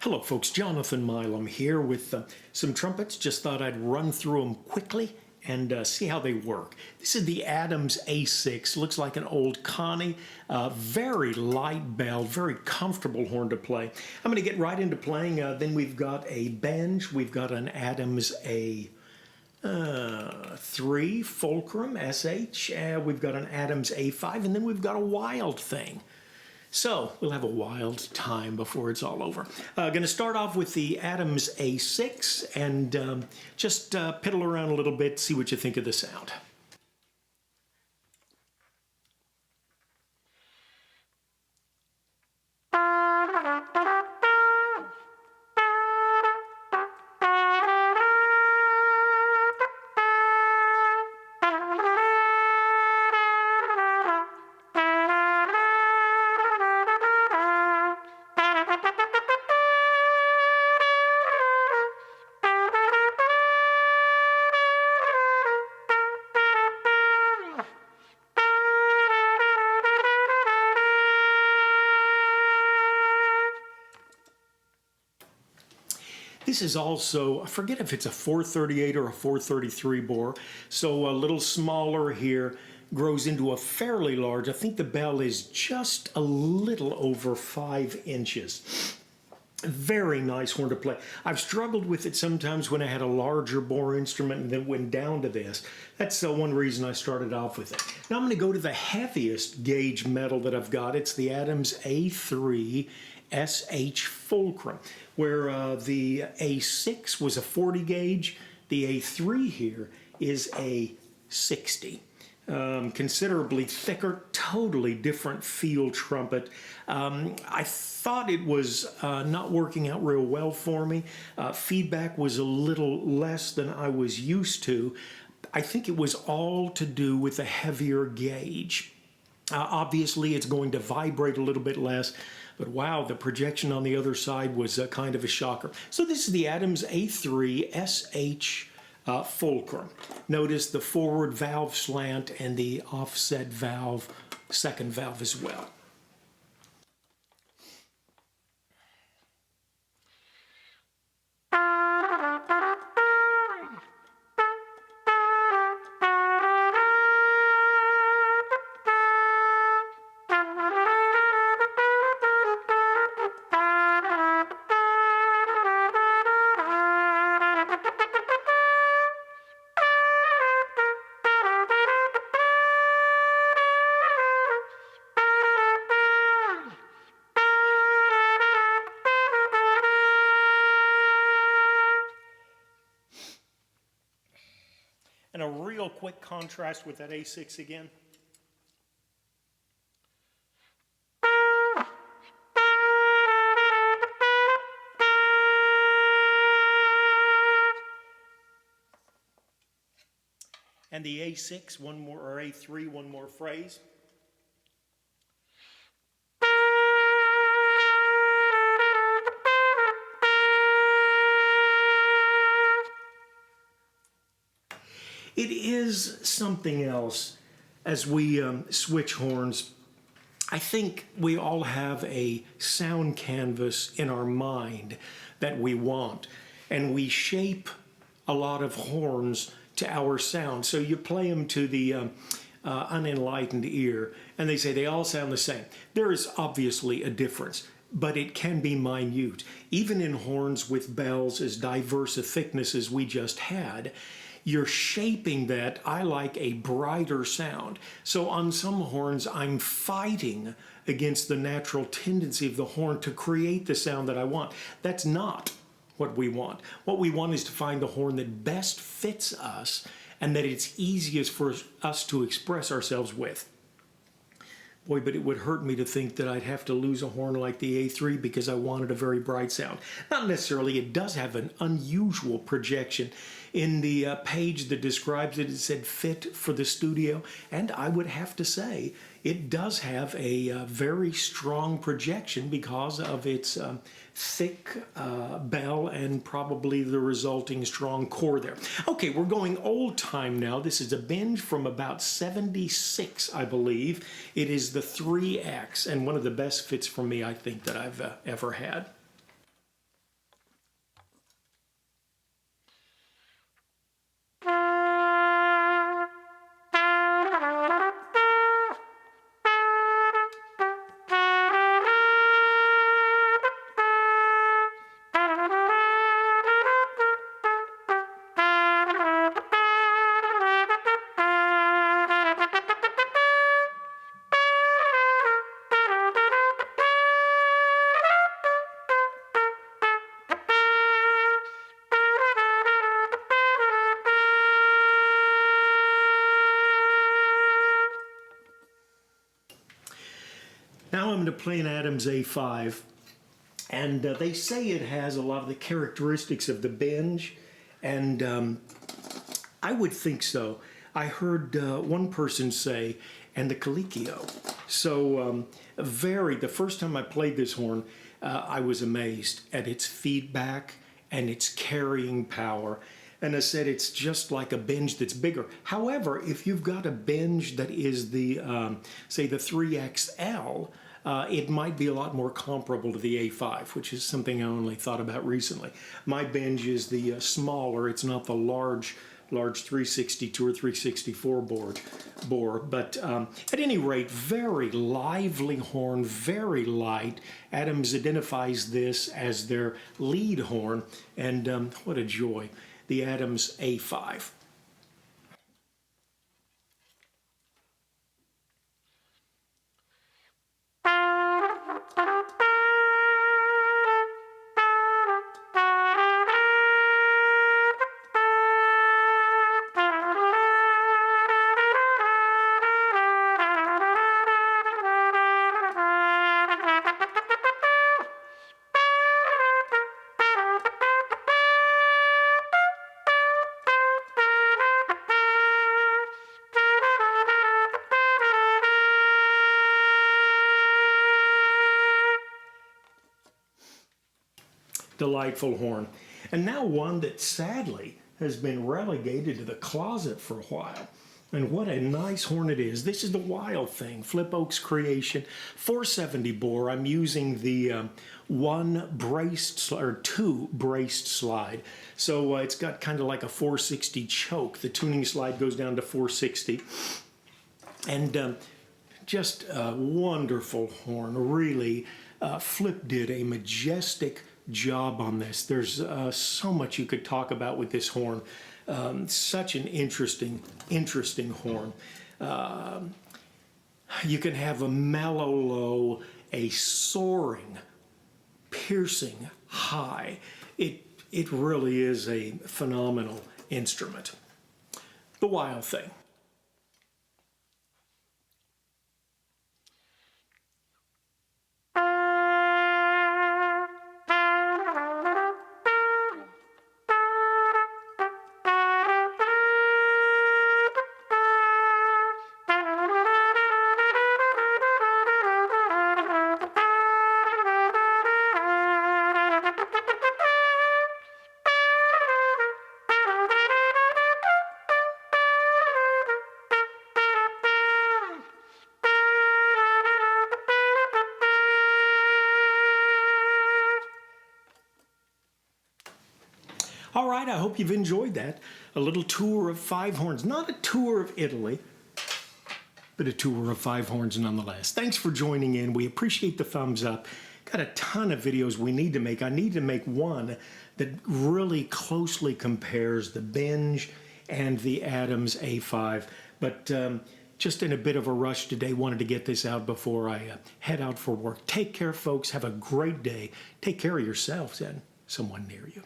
Hello folks, Jonathan Milam here with some trumpets. Just thought I'd run through them quickly and see how they work. This is the Adams A6, looks like an old Connie, very light bell, very comfortable horn to play. I'm going to get right into playing. Then we've got a Benge, we've got an Adams A3 Fulcrum SH, we've got an Adams A5, and then we've got a Wild thing. So we'll have a wild time before it's all over. Going to start off with the Adams A6 and just piddle around a little bit, see what you think of the sound. This is also, I forget if it's a 438 or a 433 bore, so a little smaller here, grows into a fairly large. I think the bell is just a little over 5 inches. Very nice horn to play. I've struggled with it sometimes when I had a larger bore instrument and then went down to this. That's one reason I started off with it. Now I'm going to go to the heaviest gauge metal that I've got. It's the Adams A3 SH Fulcrum, where the A6 was a 40 gauge. The A3 here is a 60. Considerably thicker, totally different feel trumpet. I thought it was not working out real well for me. Feedback was a little less than I was used to. I think it was all to do with a heavier gauge. Obviously, it's going to vibrate a little bit less, but wow, the projection on the other side was kind of a shocker. So this is the Adams A3 SH Fulcrum. Notice the forward valve slant and the offset valve, second valve as well. And a real quick contrast with that A6 again. And the A6, one more, or A3, one more phrase. It is something else as we switch horns. I think we all have a sound canvas in our mind that we want, and we shape a lot of horns to our sound. So you play them to the unenlightened ear, and they say they all sound the same. There is obviously a difference, but it can be minute. Even in horns with bells as diverse a thickness as we just had, you're shaping that. I like a brighter sound. So on some horns, I'm fighting against the natural tendency of the horn to create the sound that I want. That's not what we want. What we want is to find the horn that best fits us and that it's easiest for us to express ourselves with. Boy, but it would hurt me to think that I'd have to lose a horn like the A3 because I wanted a very bright sound. Not necessarily. It does have an unusual projection. In the page that describes it, it said fit for the studio, and I would have to say it does have a very strong projection because of its thick bell and probably the resulting strong core there. Okay, we're going old time now. This is a Benge from about 76, I believe. It is the 3X, and one of the best fits for me, I think, that I've ever had. I'm going to play an Adams A5, and they say it has a lot of the characteristics of the Benge, and I would think so. I heard one person say, and the Colicchio. So the first time I played this horn, I was amazed at its feedback and its carrying power. And I said it's just like a Benge that's bigger. However, if you've got a Benge that is the, say, the 3XL, it might be a lot more comparable to the A5, which is something I only thought about recently. My Benge is the smaller. It's not the large 362 or 364 bore. But at any rate, very lively horn, very light. Adams identifies this as their lead horn, and what a joy. The Adams A5. Delightful horn. And now one that sadly has been relegated to the closet for a while. And what a nice horn it is. This is the Wild Thing, Flip Oak's creation, 470 bore. I'm using the two braced slide. So it's got kind of like a 460 choke. The tuning slide goes down to 460. And just a wonderful horn, really. Flip did a majestic job on this. There's so much you could talk about with this horn. Such an interesting horn. You can have a mellow low, a soaring, piercing high. It really is a phenomenal instrument. The Wild Thing. All right, I hope you've enjoyed that. A little tour of five horns. Not a tour of Italy, but a tour of five horns nonetheless. Thanks for joining in. We appreciate the thumbs up. Got a ton of videos we need to make. I need to make one that really closely compares the Benge and the Adams A5. But just in a bit of a rush today, wanted to get this out before I head out for work. Take care, folks. Have a great day. Take care of yourselves and someone near you.